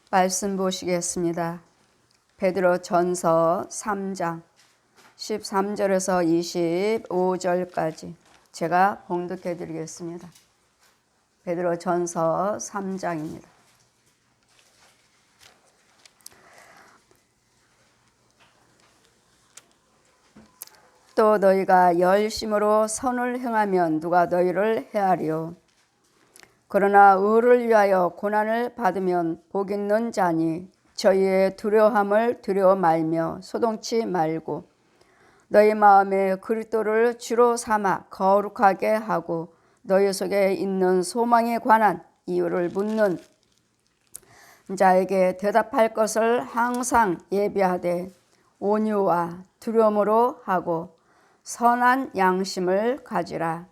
말씀 보시겠습니다. 베드로 전서 3장 13절에서 25절까지 제가 봉독해 드리겠습니다. 베드로 전서 3장입니다. 또 너희가 열심으로 선을 행하면 누가 너희를 해하리요. 그러나 의를 위하여 고난을 받으면 복 있는 자니 저희의 두려움을 두려워 말며 소동치 말고 너희 마음에 그리스도를 주로 삼아 거룩하게 하고 너희 속에 있는 소망에 관한 이유를 묻는 자에게 대답할 것을 항상 예비하되 온유와 두려움으로 하고 선한 양심을 가지라.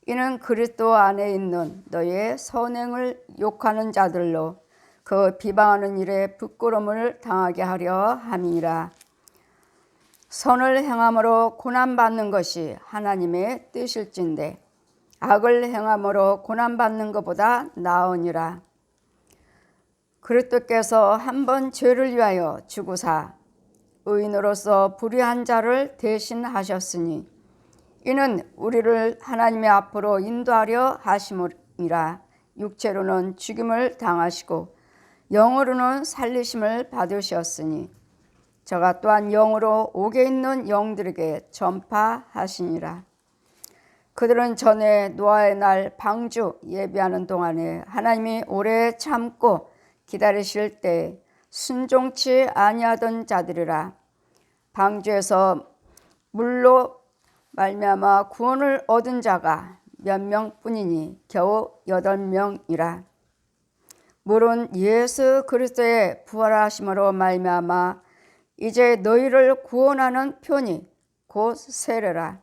이는 그리스도 안에 있는 너희의 선행을 욕하는 자들로 그 비방하는 일에 부끄러움을 당하게 하려 함이니라. 선을 행함으로 고난받는 것이 하나님의 뜻일진데 악을 행함으로 고난받는 것보다 나으니라. 그리스도께서 한 번 죄를 위하여 죽으사 의인으로서 불의한 자를 대신하셨으니 이는 우리를 하나님의 앞으로 인도하려 하심이라. 육체로는 죽임을 당하시고 영으로는 살리심을 받으셨으니 저가 또한 영으로 옥에 있는 영들에게 전파하시니라. 그들은 전에 노아의 날 방주 예비하는 동안에 하나님이 오래 참고 기다리실 때 순종치 아니하던 자들이라. 방주에서 물로 말미암아 구원을 얻은 자가 몇 명뿐이니 겨우 8명이라. 물은 예수 그리스도의 부활하심으로 말미암아 이제 너희를 구원하는 편이 곧 세례라.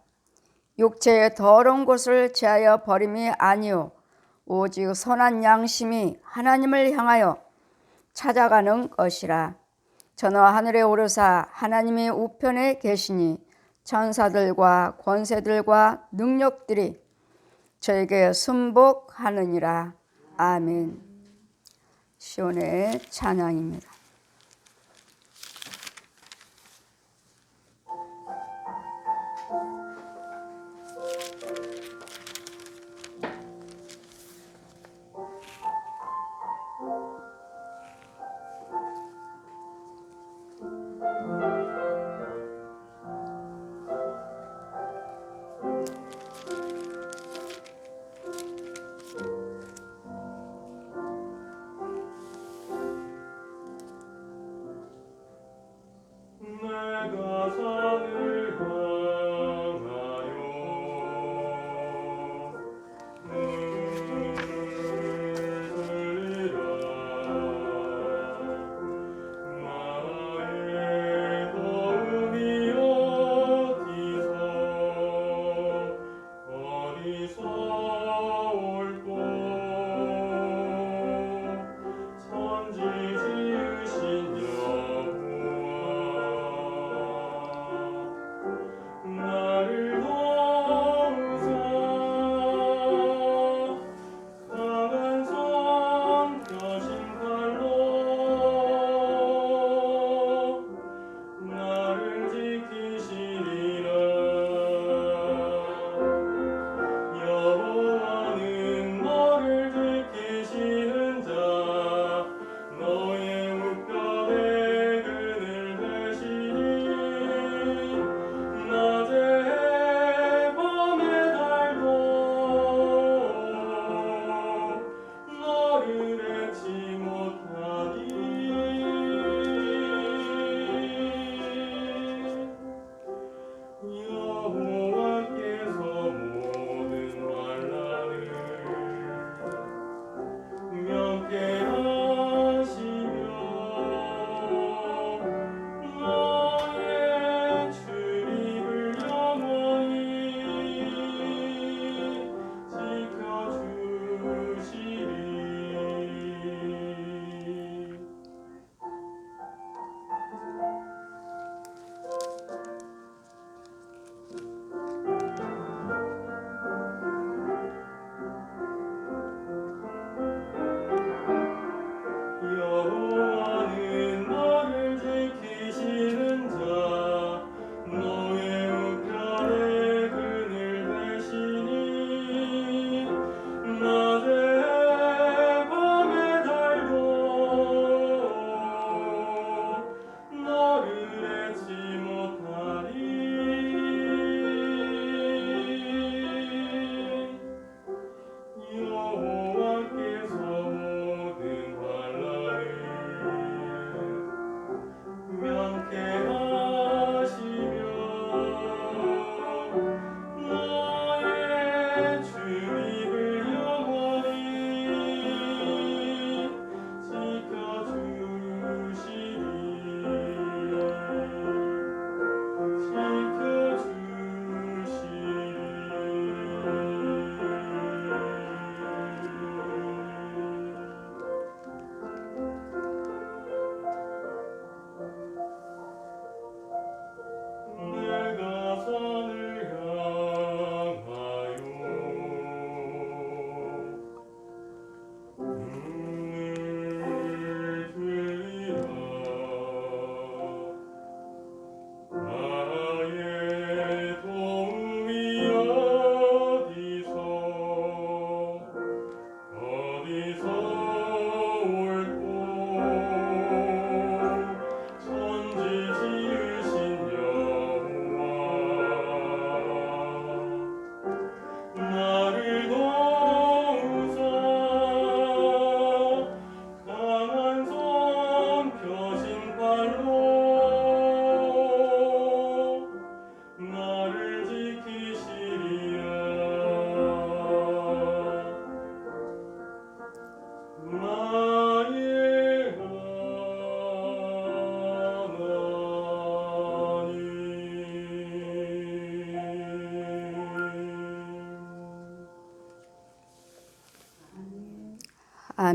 육체의 더러운 것을 제하여 버림이 아니요 오직 선한 양심이 하나님을 향하여 찾아가는 것이라. 저는 하늘에 오르사 하나님이 우편에 계시니 천사들과 권세들과 능력들이 저에게 순복하느니라. 아멘. 시온의 찬양입니다. 내가 산을 향하여 눈을 들리라. 나의 도움이 어디서 올꼬. 천지 지으신 나를 도우사. 강한 손 펴신 팔로 나를 지키시리라. 여호와는 너를 지키시는 자 너의 우편에 그늘 되시니 낮에 밤에 달도 너를 잃지 못하니 여호와께서 모든 환난을 면케하시며 너의 출입을 영원히 지켜주시리. 여호와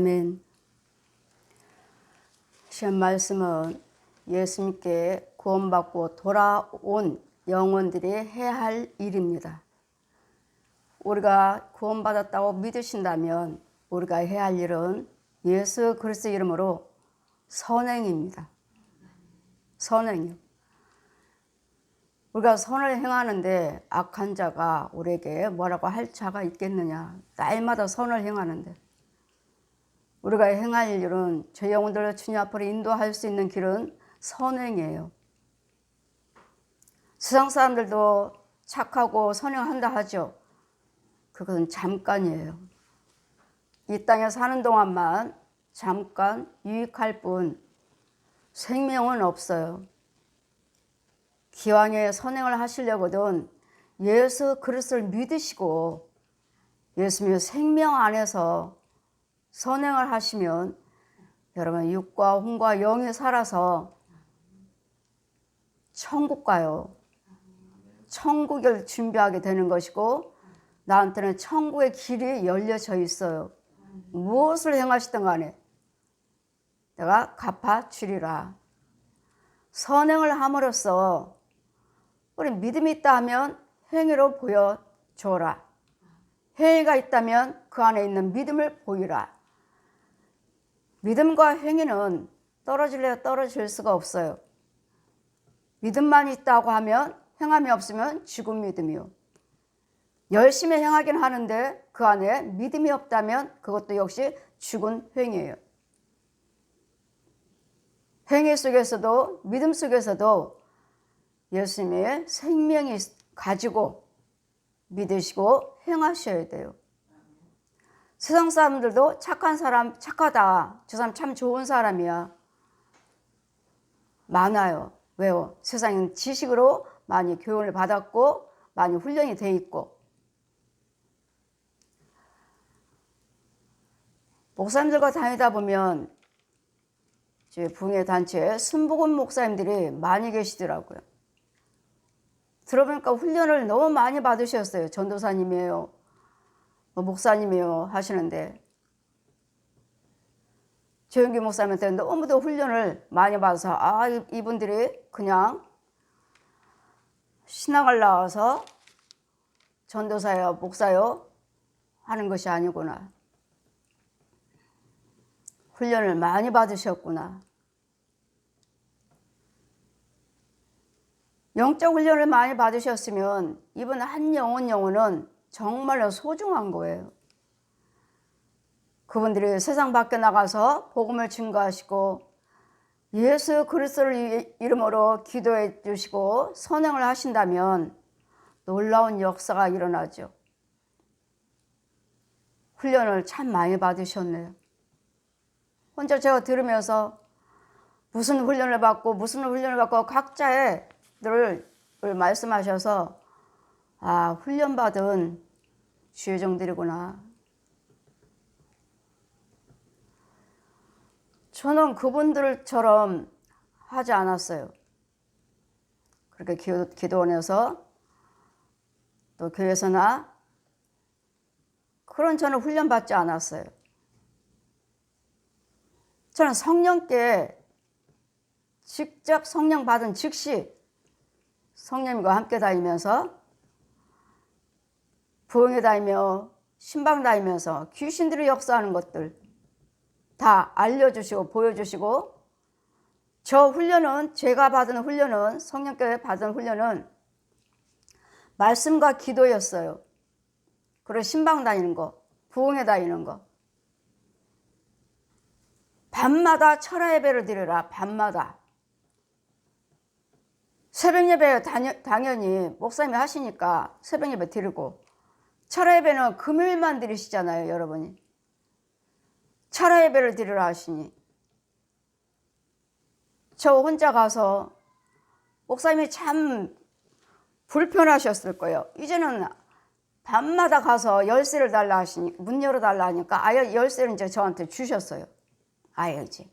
아멘. 시험 말씀은 예수님께 구원받고 돌아온 영혼들이 해야 할 일입니다. 우리가 구원받았다고 믿으신다면 우리가 해야 할 일은 예수 그리스도 이름으로 선행입니다. 선행이요. 우리가 선을 행하는데 악한 자가 우리에게 뭐라고 할 자가 있겠느냐. 날마다 선을 행하는데 우리가 행할 일은 저 영혼들을 주님 앞으로 인도할 수 있는 길은 선행이에요. 세상 사람들도 착하고 선행한다 하죠. 그것은 잠깐이에요. 이 땅에 사는 동안만 잠깐 유익할 뿐 생명은 없어요. 기왕에 선행을 하시려거든 예수 그리스도를 믿으시고 예수님의 생명 안에서 선행을 하시면 여러분 육과 혼과 영이 살아서 천국 가요. 천국을 준비하게 되는 것이고 나한테는 천국의 길이 열려져 있어요. 무엇을 행하시든 간에 내가 갚아주리라. 선행을 함으로써 우리 믿음이 있다 하면 행위로 보여줘라. 행위가 있다면 그 안에 있는 믿음을 보이라. 믿음과 행위는 떨어질래야 떨어질 수가 없어요. 믿음만 있다고 하면 행함이 없으면 죽은 믿음이요. 열심히 행하긴 하는데 그 안에 믿음이 없다면 그것도 역시 죽은 행위예요. 행위 속에서도 믿음 속에서도 예수님의 생명이 가지고 믿으시고 행하셔야 돼요. 세상 사람들도 착한 사람, 착하다. 저 사람 참 좋은 사람이야. 많아요. 왜요? 세상은 지식으로 많이 교훈을 받았고 많이 훈련이 돼 있고 목사님들과 다니다 보면 제 부흥회 단체에 순복음 목사님들이 많이 계시더라고요. 들어보니까 훈련을 너무 많이 받으셨어요. 전도사님이에요. 목사님이에요. 하시는데 조영기 목사님한테 너무도 훈련을 많이 받아서 이분들이 그냥 신학을 나와서 전도사요, 목사요 하는 것이 아니구나. 훈련을 많이 받으셨구나. 영적 훈련을 많이 받으셨으면 이번 한 영혼은 정말로 소중한 거예요. 그분들이 세상 밖에 나가서 복음을 증거하시고 예수 그리스도를 이름으로 기도해 주시고 선행을 하신다면 놀라운 역사가 일어나죠. 훈련을 참 많이 받으셨네요. 혼자 제가 들으면서 무슨 훈련을 받고 각자의 늘 말씀하셔서 훈련받은 주의 종들이구나. 저는 그분들처럼 하지 않았어요. 그렇게 기도원에서 또 교회에서나 그런 저는 훈련받지 않았어요. 저는 성령께 직접 성령 받은 즉시 성령님과 함께 다니면서 부흥회 다니며 신방 다니면서 귀신들이 역사하는 것들 다 알려주시고 보여주시고 저 훈련은 제가 받은 훈련은 성령께 받은 훈련은 말씀과 기도였어요. 그리고 신방 다니는 거, 부흥회 다니는 거. 밤마다 철야 예배를 드려라. 밤마다. 새벽 예배 당연히 목사님이 하시니까 새벽 예배 드리고 철야 예배는 금요일만 드리시잖아요, 여러분이. 철야 예배를 드리라 하시니 저 혼자 가서 목사님이 참 불편하셨을 거예요. 이제는 밤마다 가서 열쇠를 달라 하시니 문 열어달라 하니까 아예 열쇠를 이제 저한테 주셨어요. 아예 이제.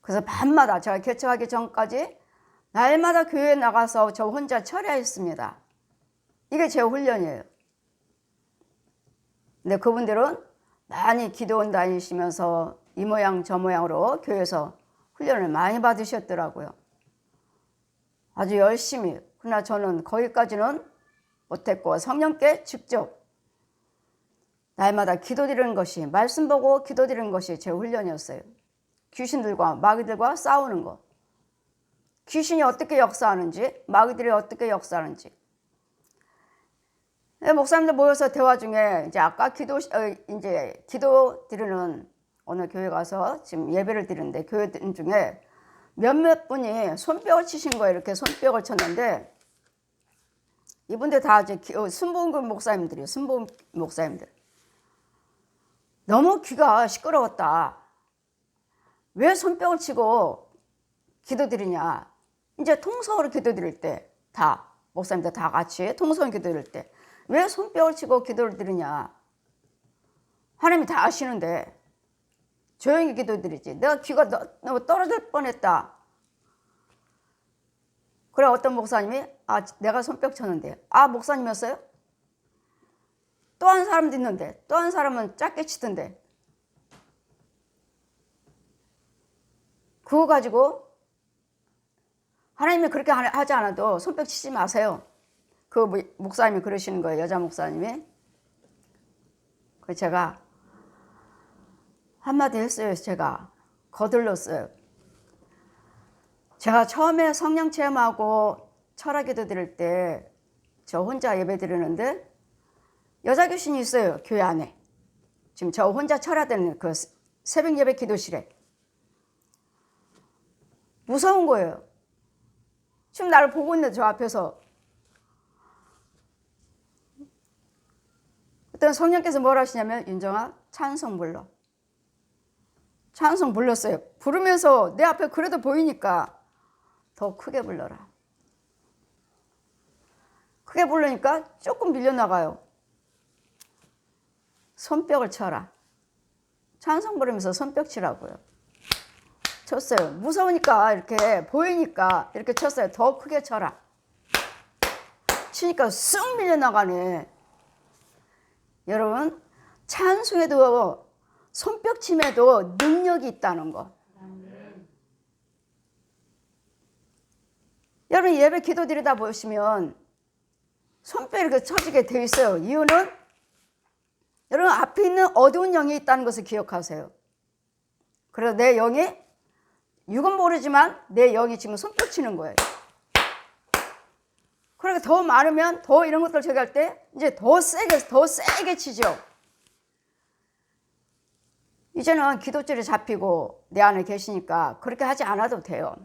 그래서 밤마다 제가 개척하기 전까지 날마다 교회에 나가서 저 혼자 철야했습니다. 이게 제 훈련이에요. 근데 그분들은 많이 기도원 다니시면서 이 모양 저 모양으로 교회에서 훈련을 많이 받으셨더라고요. 아주 열심히. 그러나 저는 거기까지는 못했고 성령께 직접 날마다 기도드리는 것이, 말씀 보고 기도드리는 것이 제 훈련이었어요. 귀신들과 마귀들과 싸우는 것. 귀신이 어떻게 역사하는지, 마귀들이 어떻게 역사하는지. 목사님들 모여서 대화 중에 이제 아까 기도 드리는 어느 교회 가서 지금 예배를 드리는데 교회 중에 몇몇 분이 손뼉을 치신 거예요. 이렇게 손뼉을 쳤는데 이분들 다 이제 순복음 목사님들이에요. 순복음 목사님들. 너무 귀가 시끄러웠다. 왜 손뼉을 치고 기도드리냐. 이제 통성으로 기도드릴 때 다 목사님들 다 같이 통성 기도드릴 때 왜 손뼉을 치고 기도를 드리냐. 하나님이 다 아시는데 조용히 기도드리지. 내가 귀가 너무 떨어질 뻔했다. 그래 어떤 목사님이 내가 손뼉 쳤는데 목사님이었어요? 또 한 사람도 있는데 또 한 사람은 짧게 치던데 그거 가지고 하나님이 그렇게 하지 않아도 손뼉 치지 마세요. 그 목사님이 그러시는 거예요. 여자 목사님이. 그 제가 한마디 했어요. 제가 거들렀어요. 제가 처음에 성령 체험하고 철학 기도 드릴 때 저 혼자 예배 드리는데 여자 교신이 있어요. 교회 안에. 지금 저 혼자 철학되는 그 새벽 예배 기도실에. 무서운 거예요. 지금 나를 보고 있는데 저 앞에서. 그때 성령께서 뭐라 하시냐면 윤정아 찬송 불러. 찬송 불렀어요. 부르면서 내 앞에 그래도 보이니까 더 크게 불러라. 크게 부르니까 조금 밀려나가요. 손뼉을 쳐라. 찬송 부르면서 손뼉 치라고요. 쳤어요. 무서우니까 이렇게 보이니까 이렇게 쳤어요. 더 크게 쳐라. 치니까 쑥 밀려나가네. 여러분 찬송에도 손뼉침에도 능력이 있다는 거. 여러분 예배 기도 드리다 보시면 손뼉이 이렇게 쳐지게 돼 있어요. 이유는 여러분 앞에 있는 어두운 영이 있다는 것을 기억하세요. 그래서 내 영이 육은 모르지만 내 영이 지금 손뼉 치는 거예요. 그러니까 더 많으면 더 이런 것들 제기할 때 이제 더 세게 치죠. 이제는 기도줄이 잡히고 내 안에 계시니까 그렇게 하지 않아도 돼요.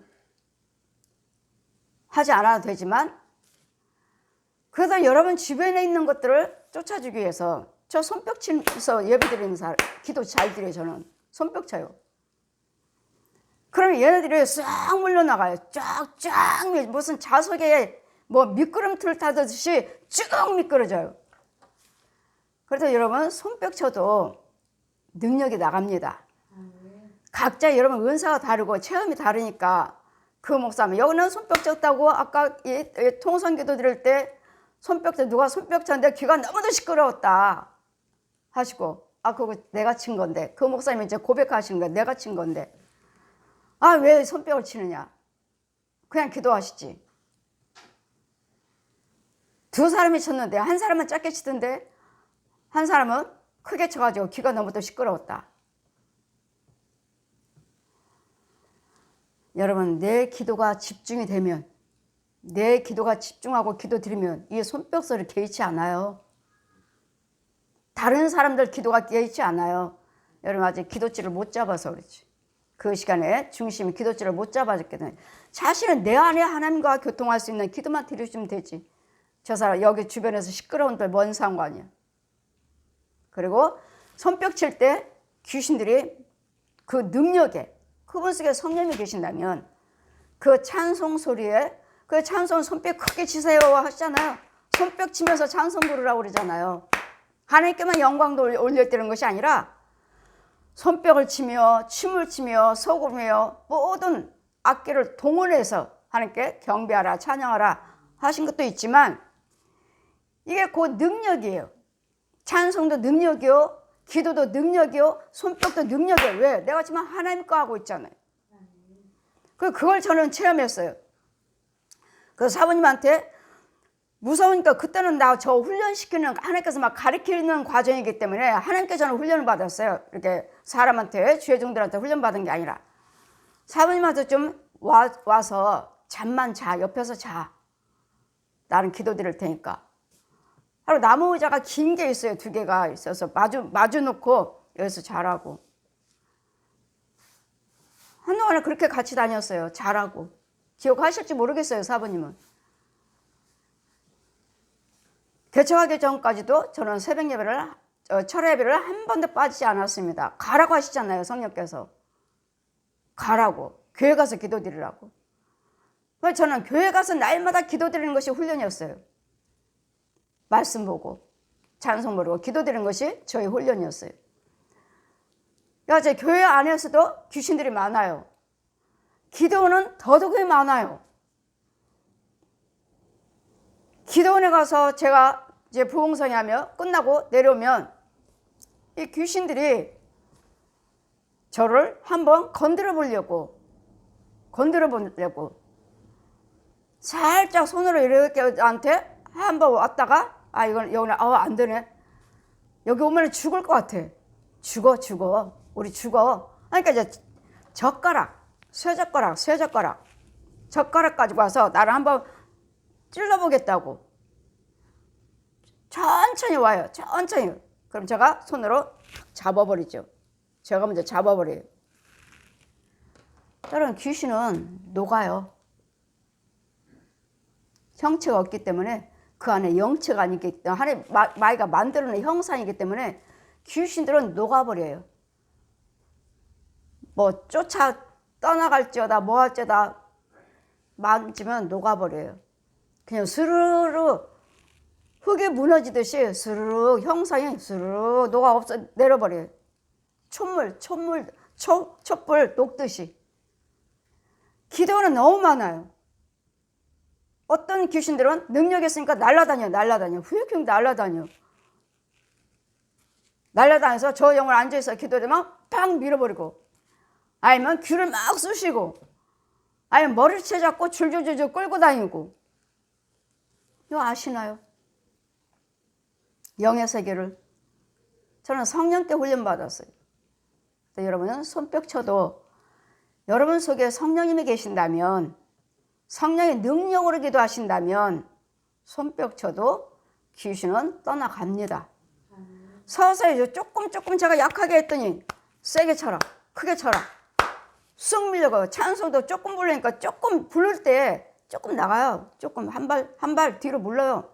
하지 않아도 되지만 그래도 여러분 주변에 있는 것들을 쫓아주기 위해서 저 손뼉 치면서 예배 드리는 사람 기도 잘 드려요. 저는 손뼉 쳐요. 그러면 얘네들이 싹 물러나가요. 쫙쫙 무슨 자석에 뭐 미끄럼틀 타듯이 쭉 미끄러져요. 그래서 여러분 손뼉 쳐도 능력이 나갑니다. 각자 여러분 은사가 다르고 체험이 다르니까 그 목사님 여기는 손뼉 쳤다고 아까 통성기도 드릴 때 손뼉 쳐 누가 손뼉 쳤는데 귀가 너무도 시끄러웠다 하시고 그거 내가 친 건데 그 목사님이 이제 고백하시는 거야. 내가 친 건데 왜 손뼉을 치느냐. 그냥 기도하시지. 두 사람이 쳤는데 한 사람은 짧게 치던데 한 사람은 크게 쳐가지고 귀가 너무도 시끄러웠다. 여러분 내 기도가 집중이 되면 내 기도가 집중하고 기도 드리면 이 손뼉 소리 개의치 않아요. 다른 사람들 기도가 개의치 않아요. 여러분 아직 기도줄을 못 잡아서 그렇지. 그 시간에 중심이 기도줄을 못 잡아줬기 때문에 자신은 내 안에 하나님과 교통할 수 있는 기도만 드려주면 되지. 저 사람 여기 주변에서 시끄러운들 뭔 상관이야. 그리고 손뼉 칠 때 귀신들이 그 능력에 그분 속에 성령이 계신다면 그 찬송 소리에 그 찬송 손뼉 크게 치세요 하시잖아요. 손뼉 치면서 찬송 부르라고 그러잖아요. 하나님께만 영광도 올려드리는 것이 아니라 손뼉을 치며 춤을 치며 소금이며 모든 악기를 동원해서 하나님께 경배하라 찬양하라 하신 것도 있지만 이게 그 능력이에요. 찬송도 능력이요 기도도 능력이요, 손뼉도 능력이에요. 왜? 내가 지금 하나님 거 하고 있잖아요. 그걸 저는 체험했어요. 그 사부님한테 무서우니까 그때는 나 저 훈련시키는 하나님께서 막 가르치는 과정이기 때문에 하나님께 저는 훈련을 받았어요. 이렇게 사람한테 죄종들한테 훈련 받은 게 아니라 사부님한테 좀 와서 잠만 자, 옆에서 자. 나는 기도 드릴 테니까. 바로 나무 의자가 긴 게 있어요. 2개가 있어서 마주 놓고 여기서 자라고. 한동안은 그렇게 같이 다녔어요. 자라고. 기억하실지 모르겠어요, 사부님은. 개척하기 전까지도 저는 새벽 예배를, 철야 예배를 한 번도 빠지지 않았습니다. 가라고 하시잖아요, 성령께서. 가라고. 교회 가서 기도 드리라고. 그래서 저는 교회 가서 날마다 기도 드리는 것이 훈련이었어요. 말씀 보고, 찬송 부르고, 기도 드리는 것이 저의 훈련이었어요. 그러니까 제 교회 안에서도 귀신들이 많아요. 기도원은 더더욱이 많아요. 기도원에 가서 제가 이제 부흥성이 하며 끝나고 내려오면 이 귀신들이 저를 한번 건드려 보려고 살짝 손으로 이렇게 나한테 한번 왔다가 이건 여기 안 되네. 여기 오면 죽을 것 같아. 죽어. 우리 죽어. 그러니까 이제 쇠젓가락 가지고 와서 나를 한번 찔러보겠다고. 천천히 와요. 천천히. 그럼 제가 손으로 잡아버리죠. 제가 먼저 잡아버려요. 다른 귀신은 녹아요. 형체가 없기 때문에 그 안에 영체가 아니기 때문에 하나님 마귀가 만들어낸 형상이기 때문에 귀신들은 녹아버려요. 뭐 쫓아 떠나갈지어다 뭐 할지어다 만지면 녹아버려요. 그냥 스르르 흙이 무너지듯이 스르르 형상이 스르르 녹아 없어 내려버려요. 촛불 녹듯이. 기도는 너무 많아요. 어떤 귀신들은 능력이 있으니까 날아다녀. 후유증 날아다녀서 저 영을 앉아있어 기도되면 팍 밀어버리고, 아니면 귀를 막 쑤시고, 아니면 머리를 채잡고 줄줄줄 끌고 다니고. 이거 아시나요? 영의 세계를. 저는 성령 때 훈련받았어요. 여러분은 손뼉 쳐도 여러분 속에 성령님이 계신다면, 성령의 능력으로 기도하신다면 손뼉 쳐도 귀신은 떠나갑니다. 서서히 조금 제가 약하게 했더니 세게 쳐라, 크게 쳐라, 쑥 밀려가요. 찬송도 조금 부르니까 조금 부를 때 조금 나가요. 조금 한 발 뒤로 물러요.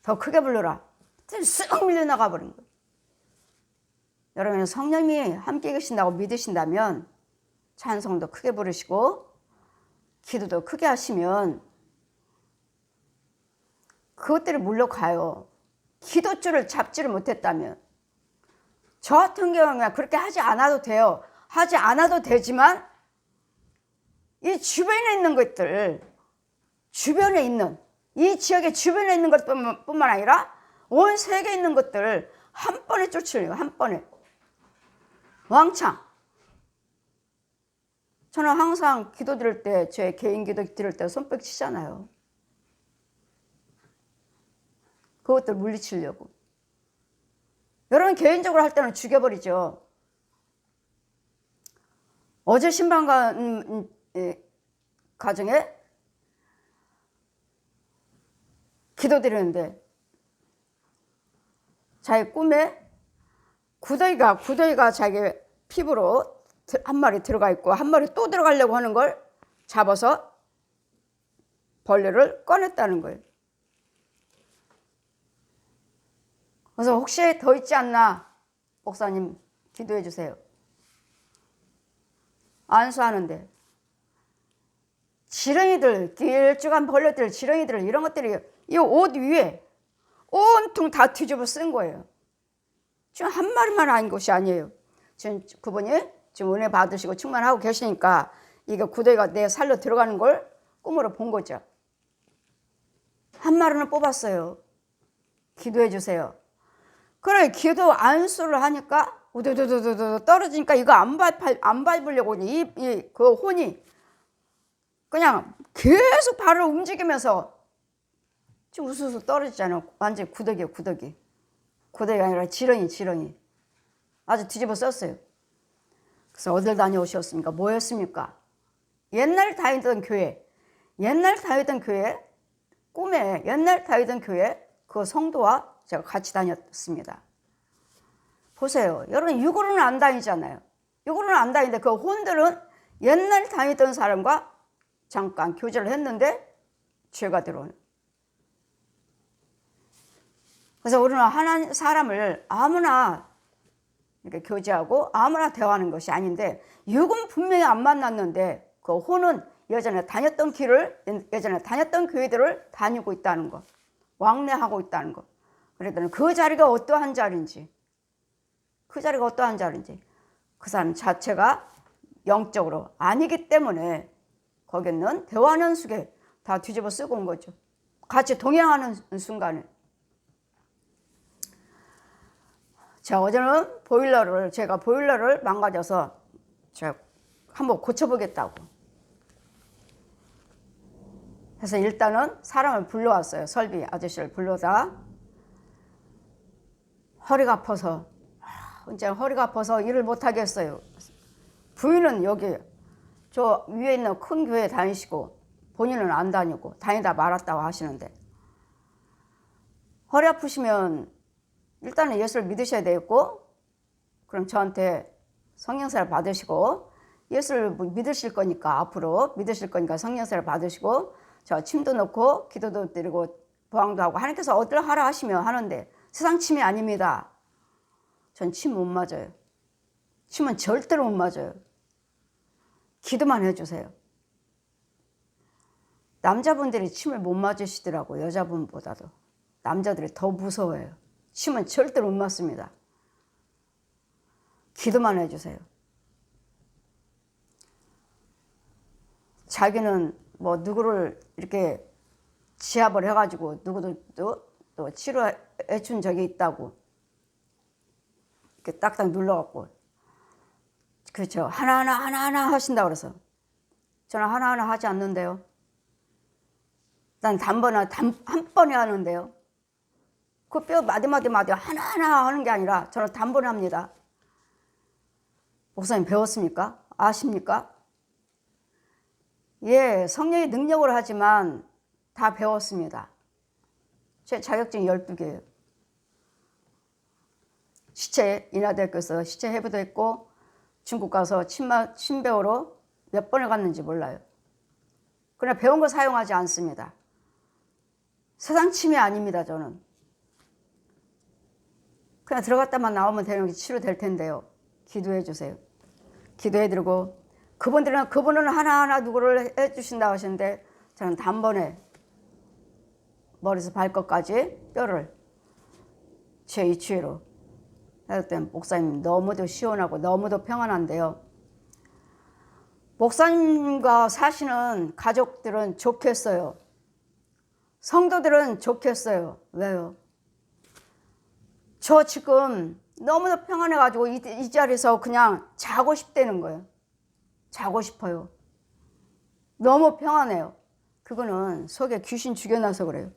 더 크게 불러라. 쑥 밀려나가 버린 거예요. 여러분 성령님이 함께 계신다고 믿으신다면 찬송도 크게 부르시고 기도도 크게 하시면 그것들이 물러가요. 기도줄을 잡지를 못했다면. 저 같은 경우는 그렇게 하지 않아도 돼요. 하지 않아도 되지만 이 주변에 있는 것들, 주변에 있는 이 지역의 주변에 있는 것뿐만 아니라 온 세계에 있는 것들 한 번에 쫓으려고, 한 번에 왕창. 저는 항상 기도 드릴 때, 제 개인 기도 드릴 때 손뼉 치잖아요. 그것들 물리치려고. 여러분 개인적으로 할 때는 죽여버리죠. 어제 신방 가정에 기도 드리는데 자기 꿈에 구더기가 자기 피부로 한 마리 들어가 있고 한 마리 또 들어가려고 하는 걸 잡아서 벌레를 꺼냈다는 거예요. 그래서 혹시 더 있지 않나 목사님 기도해 주세요. 안수하는데 지렁이들, 길쭉한 벌레들, 지렁이들 이런 것들이 이 옷 위에 온통 다 뒤집어 쓴 거예요. 지금 한 마리만 아닌 것이 아니에요. 지금 그분이 지금 은혜 받으시고 충만하고 계시니까 이게 구더기가 내 살로 들어가는 걸 꿈으로 본 거죠. 한 마리는 뽑았어요. 기도해 주세요. 그래, 기도 안수를 하니까 우두두두두두 떨어지니까 이거 안 밟으려고 그 혼이 그냥 계속 발을 움직이면서 지금 우수수 떨어지잖아. 완전 구더기야, 구더기. 구더기가 아니라 지렁이. 아주 뒤집어 썼어요. 그래서 어딜 다녀오셨습니까? 뭐였습니까? 옛날 다니던 교회, 꿈에 옛날 다니던 교회 그 성도와 제가 같이 다녔습니다. 보세요. 여러분 육으로는 안 다니잖아요. 육으로는 안 다니는데 그 혼들은 옛날 다니던 사람과 잠깐 교제를 했는데 죄가 들어오는. 그래서 우리는 하나님 사람을 아무나 이렇게 교제하고 아무나 대화하는 것이 아닌데 육은 분명히 안 만났는데 그 혼은 예전에 다녔던 교회들을 다니고 있다는 것, 왕래하고 있다는 것. 그랬더니 그 자리가 어떠한 자리인지 그 사람 자체가 영적으로 아니기 때문에 거기는 대화하는 속에 다 뒤집어 쓰고 온 거죠. 같이 동행하는 순간에. 자, 어제는 제가 보일러를 망가져서 제가 한번 고쳐보겠다고 해서 일단은 사람을 불러왔어요. 설비 아저씨를 불러다 허리가 아파서 일을 못하겠어요. 부인은 여기 저 위에 있는 큰 교회 다니시고 본인은 안 다니고 다니다 말았다고 하시는데 허리 아프시면 일단은 예수를 믿으셔야 되겠고 그럼 저한테 성령세를 받으시고 예수를 믿으실 거니까 앞으로 믿으실 거니까 성령세를 받으시고 저 침도 넣고 기도도 드리고 보항도 하고 하나님께서 어디를 하라 하시면 하는데 세상 침이 아닙니다. 전 침 못 맞아요. 침은 절대로 못 맞아요. 기도만 해주세요. 남자분들이 침을 못 맞으시더라고. 여자분보다도. 남자들이 더 무서워요. 침은 절대로 못 맞습니다. 기도만 해주세요. 자기는 뭐 누구를 이렇게 지압을 해가지고 누구도 또 치료해 준 적이 있다고 이렇게 딱딱 눌러갖고 그렇죠. 하나하나 하신다고 그래서 저는 하나하나 하지 않는데요. 난 한 번에 하는데요. 그 뼈 마디마디 하나하나 하는 게 아니라 저는 단번에 합니다. 목사님 배웠습니까? 아십니까? 예, 성령의 능력으로 하지만 다 배웠습니다. 제 자격증이 12개예요. 시체 인하대학교에서 시체 해부도 했고 중국 가서 침 배우러 몇 번을 갔는지 몰라요. 그러나 배운 거 사용하지 않습니다. 세상 침이 아닙니다. 저는 그냥 들어갔다만 나오면 되는 게 치료될 텐데요. 기도해 주세요. 기도해 드리고 그분은 하나하나 누구를 해주신다고 하시는데 저는 단번에 머리에서 발끝까지 뼈를 제 이치로 해서 목사님 너무도 시원하고 너무도 평안한데요. 목사님과 사시는 가족들은 좋겠어요. 성도들은 좋겠어요. 왜요? 저 지금 너무도 평안해가지고 이 자리에서 그냥 자고 싶다는 거예요. 자고 싶어요. 너무 평안해요. 그거는 속에 귀신 죽여놔서 그래요.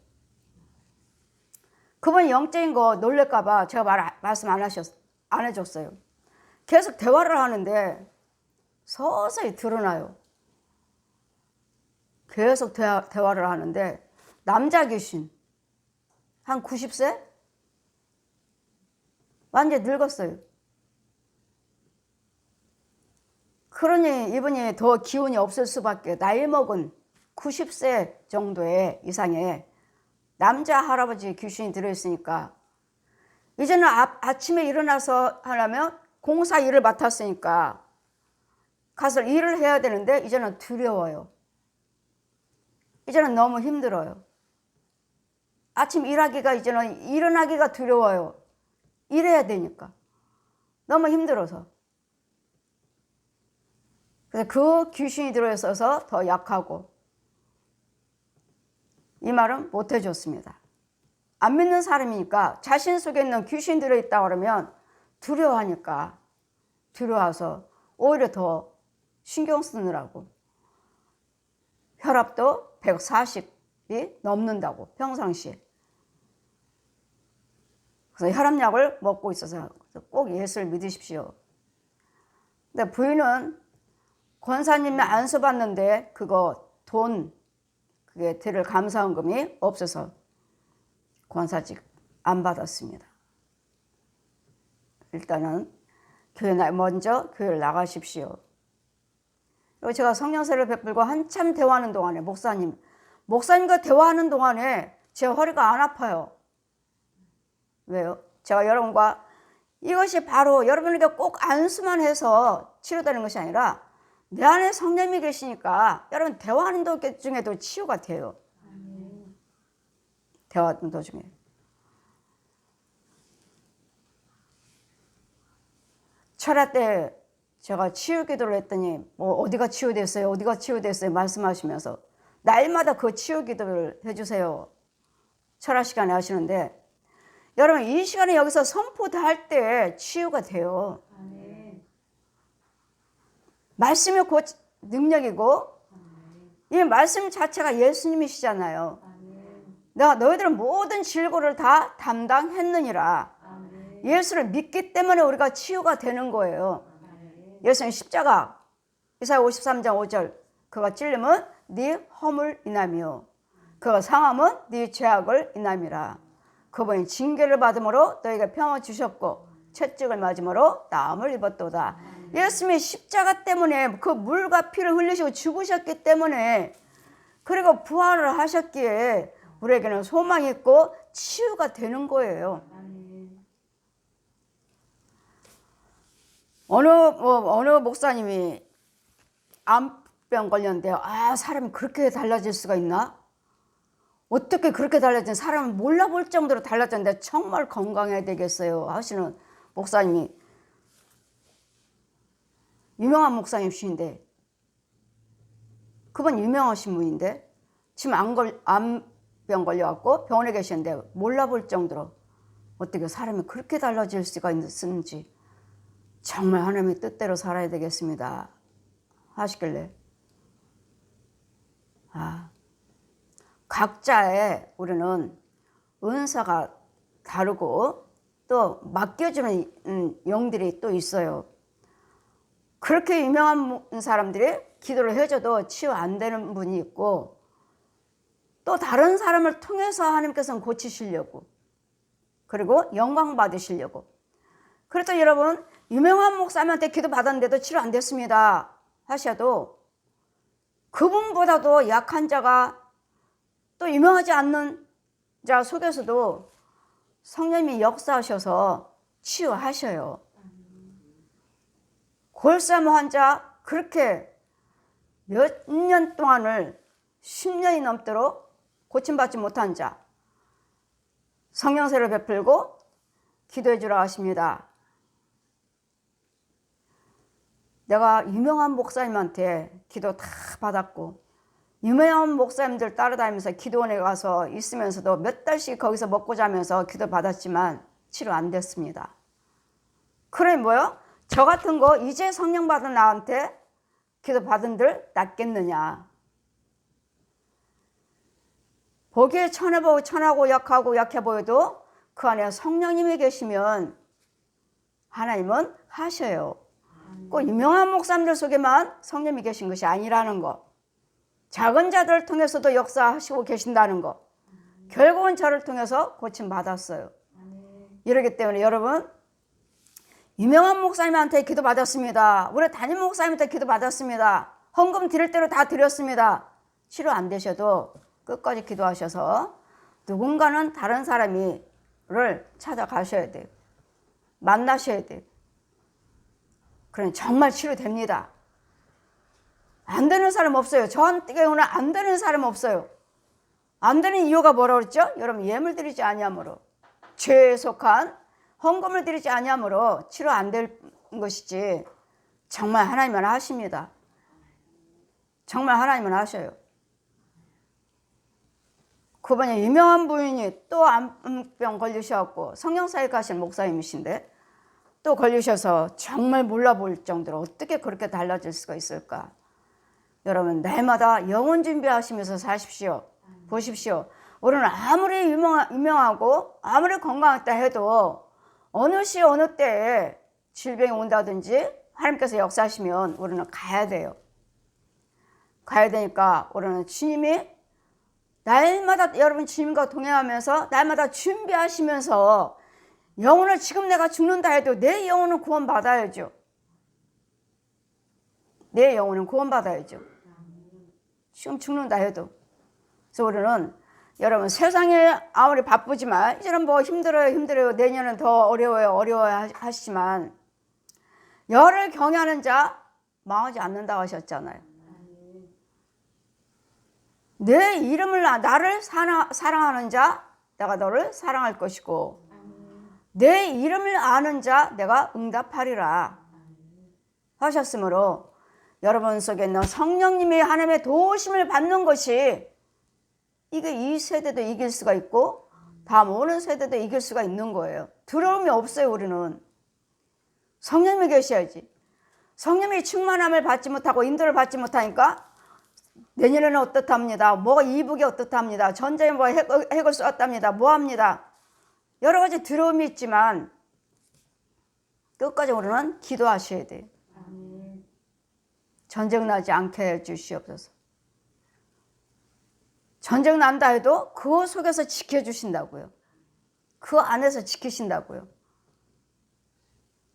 그분 영적인 거 놀랄까봐 제가 말씀 안 해줬어요. 계속 대화를 하는데 서서히 드러나요. 계속 대화를 하는데 남자 귀신 한 90세? 완전 늙었어요. 그러니 이분이 더 기운이 없을 수밖에. 나이 먹은 90세 정도의 이상의 남자 할아버지 귀신이 들어있으니까 이제는 아침에 일어나서 하려면 공사 일을 맡았으니까 가서 일을 해야 되는데 이제는 두려워요. 이제는 너무 힘들어요. 아침 일하기가 이제는 일어나기가 두려워요. 일해야 되니까. 너무 힘들어서. 그래서 그 귀신이 들어있어서 더 약하고 이 말은 못 해줬습니다. 안 믿는 사람이니까 자신 속에 있는 귀신 들어있다 그러면 두려워하니까 두려워서 오히려 더 신경 쓰느라고 혈압도 140이 넘는다고 평상시에. 그래서 혈압약을 먹고 있어서 꼭 예수를 믿으십시오. 근데 부인은 권사님이 안수 받는데 그거 돈 그게 드릴 감사원금이 없어서 권사직 안 받았습니다. 일단은 먼저 교회를 나가십시오. 그리고 제가 성령세를 베풀고 한참 대화하는 동안에 목사님과 대화하는 동안에 제 허리가 안 아파요. 왜요? 제가 여러분과 이것이 바로 여러분에게 꼭 안수만 해서 치료되는 것이 아니라 내 안에 성령님이 계시니까 여러분 대화하는 도중에도 치유가 돼요. 대화하는 도중에. 철야 때 제가 치유 기도를 했더니 뭐 어디가 치유됐어요? 어디가 치유됐어요? 말씀하시면서 날마다 그 치유 기도를 해주세요. 철야 시간에 하시는데 여러분 이 시간에 여기서 선포할 때 치유가 돼요. 말씀이 곧 능력이고 이 말씀 자체가 예수님이시잖아요. 내가 너희들은 모든 질고를 다 담당했느니라. 예수를 믿기 때문에 우리가 치유가 되는 거예요. 예수님 십자가 이사야 53장 5절 그가 찔림은 네 허물 인함이요 그가 상함은 네 죄악을 인함이라. 그분이 징계를 받음으로 너희가 평화 주셨고 채찍을 맞음으로 나음을 입었도다. 예수님이 십자가 때문에 그 물과 피를 흘리시고 죽으셨기 때문에 그리고 부활을 하셨기에 우리에게는 소망이 있고 치유가 되는 거예요. 어느 목사님이 암병 걸렸는데요. 사람이 그렇게 달라질 수가 있나? 어떻게 그렇게 달라진 사람은 몰라볼 정도로 달라졌는데 정말 건강해야 되겠어요 하시는 목사님이 유명한 목사님이신데 그분 유명하신 분인데 지금 암병 걸려갖고 병원에 계시는데 몰라볼 정도로 어떻게 사람이 그렇게 달라질 수가 있는지 정말 하나님의 뜻대로 살아야 되겠습니다 하시길래 각자의 우리는 은사가 다르고 또 맡겨주는 영들이 또 있어요. 그렇게 유명한 사람들이 기도를 해줘도 치유 안 되는 분이 있고 또 다른 사람을 통해서 하나님께서는 고치시려고 그리고 영광 받으시려고. 그래서 여러분 유명한 목사님한테 기도 받았는데도 치료 안 됐습니다 하셔도 그분보다도 약한 자가 또 유명하지 않는 자 속에서도 성령님이 역사하셔서 치유하셔요. 골수암 환자 그렇게 몇 년 동안을 10년이 넘도록 고침받지 못한 자 성령세를 베풀고 기도해 주라 하십니다. 내가 유명한 목사님한테 기도 다 받았고 유명한 목사님들 따라다니면서 기도원에 가서 있으면서도 몇 달씩 거기서 먹고 자면서 기도 받았지만 치료 안 됐습니다. 그러니 뭐요? 저 같은 거 이제 성령 받은 나한테 기도 받은들 낫겠느냐. 보기에 천하고 약하고 약해 보여도 그 안에 성령님이 계시면 하나님은 하셔요. 꼭 유명한 목사님들 속에만 성령님이 계신 것이 아니라는 거. 작은 자들을 통해서도 역사하시고 계신다는 거. 결국은 저를 통해서 고침받았어요. 이러기 때문에 여러분 유명한 목사님한테 기도 받았습니다. 우리 담임 목사님한테 기도 받았습니다. 헌금 드릴 대로 다 드렸습니다. 치료 안 되셔도 끝까지 기도하셔서 누군가는 다른 사람을 찾아가셔야 돼요. 만나셔야 돼요. 그러니 정말 치료됩니다. 안 되는 사람 없어요. 저한테는 안 되는 사람 없어요. 안 되는 이유가 뭐라고 그랬죠? 여러분 예물 드리지 아니함으로 죄에 속한 헌금을 드리지 아니함으로 치료 안 될 것이지 정말 하나님은 하십니다. 정말 하나님은 하셔요. 그분이 유명한 부인이 또 암병 걸리셔갖고 성령사역 하신 목사님이신데 또 걸리셔서 정말 몰라볼 정도로 어떻게 그렇게 달라질 수가 있을까. 여러분 날마다 영혼 준비하시면서 사십시오. 보십시오. 우리는 아무리 유명하고 아무리 건강했다 해도 어느 시 어느 때에 질병이 온다든지 하나님께서 역사하시면 우리는 가야 돼요. 가야 되니까 우리는 주님이 날마다 여러분 주님과 동행하면서 날마다 준비하시면서 영혼을 지금 내가 죽는다 해도 내 영혼은 구원받아야죠. 내 영혼은 구원받아야죠. 지금 죽는다 해도. 그래서 우리는 여러분 세상에 아무리 바쁘지만 이제는 뭐 힘들어요 내년은 더 어려워요 하시지만 열을 경외하는 자 망하지 않는다고 하셨잖아요. 내 이름을 나를 사랑하는 자 내가 너를 사랑할 것이고 내 이름을 아는 자 내가 응답하리라 하셨으므로 여러분 속에 있는 성령님의 하나님의 도우심을 받는 것이 이게 이 세대도 이길 수가 있고 다음 오는 세대도 이길 수가 있는 거예요. 두려움이 없어요. 우리는 성령님이 계셔야지. 성령님이 충만함을 받지 못하고 인도를 받지 못하니까 내년에는 어떻답니다. 뭐가 이북이 어떻답니다. 전쟁에 뭐 핵을 쏘았답니다. 뭐합니다. 여러 가지 두려움이 있지만 끝까지 우리는 기도하셔야 돼요. 전쟁 나지 않게 해주시옵소서. 전쟁 난다 해도 그 속에서 지켜주신다고요. 그 안에서 지키신다고요.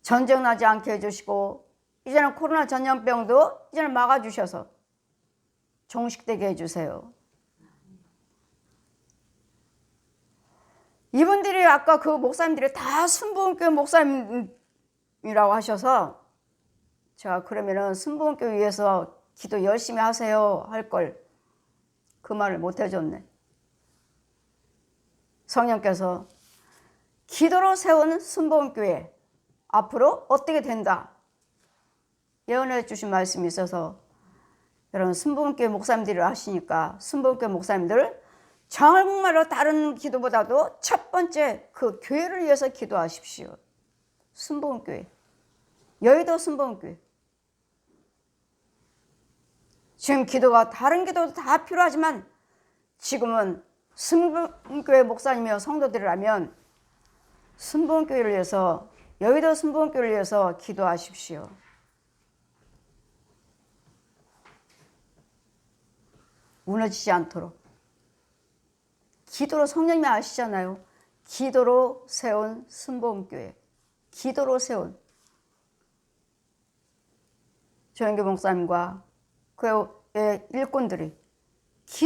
전쟁 나지 않게 해주시고 이제는 코로나 전염병도 이제는 막아주셔서 종식되게 해주세요. 이분들이 아까 그 목사님들이 다 순복음교회 목사님이라고 하셔서 제가 그러면은 순복음교회 위해서 기도 열심히 하세요 할 걸 그 말을 못 해줬네. 성령께서 기도로 세운 순복음교회 앞으로 어떻게 된다 예언해 주신 말씀이 있어서 여러분 순복음교회 목사님들이 하시니까 순복음교회 목사님들 정말로 다른 기도보다도 첫 번째 그 교회를 위해서 기도하십시오. 순복음교회 여의도 순복음교회 지금 기도가 다른 기도도 다 필요하지만 지금은 순복음교회 목사님이며 성도들이라면 순복음교회를 위해서 여의도 순복음교회를 위해서 기도하십시오. 무너지지 않도록 기도로 성령님이 아시잖아요. 기도로 세운 순복음교회 기도로 세운 조영규 목사님과 그의 일꾼들이